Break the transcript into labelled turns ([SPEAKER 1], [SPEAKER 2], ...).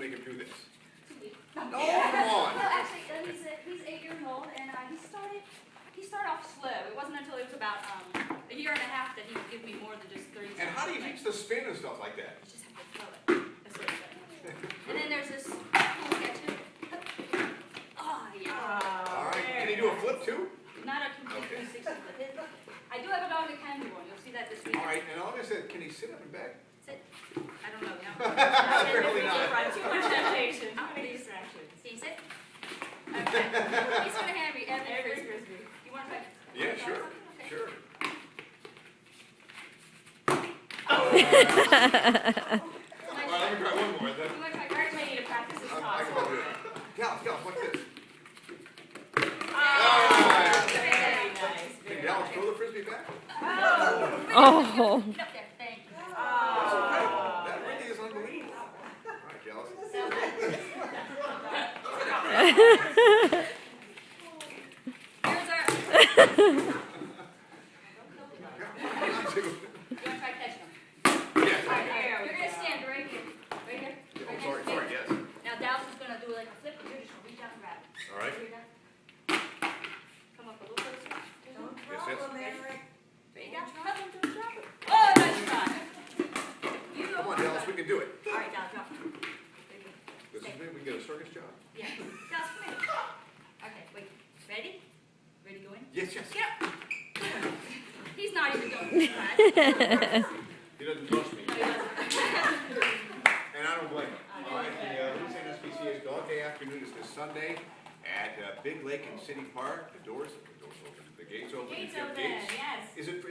[SPEAKER 1] make him do this?
[SPEAKER 2] No,
[SPEAKER 1] No, come on.
[SPEAKER 2] No, actually, he's 8 years old, and he started off slow. It wasn't until he was about a year and a half that he would give me more than just 3
[SPEAKER 1] And how do you teach the spin and stuff like that?
[SPEAKER 2] You just have to throw it. That's what it's like. And then there's this sketch. Oh, yeah.
[SPEAKER 1] All right. Can he do a flip too?
[SPEAKER 2] Not a complete 360, but I do have a dog that can do one. You'll see that this week.
[SPEAKER 1] All right. And like I said, can he sit up in bed?
[SPEAKER 2] Sit. I don't know.
[SPEAKER 1] Apparently not.
[SPEAKER 3] Too much temptation. Too many distractions.
[SPEAKER 2] Can you sit? Okay. He's going to hand me every frisbee. You want to try?
[SPEAKER 1] Yeah, sure.
[SPEAKER 2] Okay.
[SPEAKER 1] Sure.
[SPEAKER 3] Oh.
[SPEAKER 1] Well, let me try one more. Then.
[SPEAKER 2] You want to try?
[SPEAKER 3] Eric may need to practice his
[SPEAKER 1] I
[SPEAKER 3] toss.
[SPEAKER 1] can do it. Dallas, watch this.
[SPEAKER 3] Oh, very nice.
[SPEAKER 1] Can Dallas throw the frisbee back?
[SPEAKER 4] Oh.
[SPEAKER 2] Get up there. Thank you.
[SPEAKER 1] That's incredible. That really is unbelievable. All right, Dallas.
[SPEAKER 2] Here's our. You want to try catching them?
[SPEAKER 1] Yes.
[SPEAKER 2] All right, you're going to stand right here. Right here.
[SPEAKER 1] Oh,
[SPEAKER 2] Right
[SPEAKER 1] sorry,
[SPEAKER 2] next to me.
[SPEAKER 1] yes.
[SPEAKER 2] Now Dallas is going to do like a flip, and you're just going to reach out and grab it.
[SPEAKER 1] All right.
[SPEAKER 2] Here you go. Come up a little closer.
[SPEAKER 3] Don't
[SPEAKER 1] Yes, yes.
[SPEAKER 3] problem, Eric.
[SPEAKER 2] There you go. Oh, nice try. You go.
[SPEAKER 1] Come on, Dallas, we can do it.
[SPEAKER 2] All right, Dallas, drop. There you go.
[SPEAKER 1] This is maybe we get a circus job.
[SPEAKER 2] Yeah. Dallas, come here. Okay, wait. Ready? Ready, go in?
[SPEAKER 1] Yes, yes.
[SPEAKER 2] Get up. He's not even going to try.
[SPEAKER 1] He doesn't trust me.
[SPEAKER 2] No, he doesn't.
[SPEAKER 1] And I don't blame him. All right, the Louisiana Spca's Dog Day afternoon is this Sunday at Big Lake in City Park. The doors open. The gates open.
[SPEAKER 3] Gates
[SPEAKER 1] You have
[SPEAKER 3] open, yes.
[SPEAKER 1] Is it?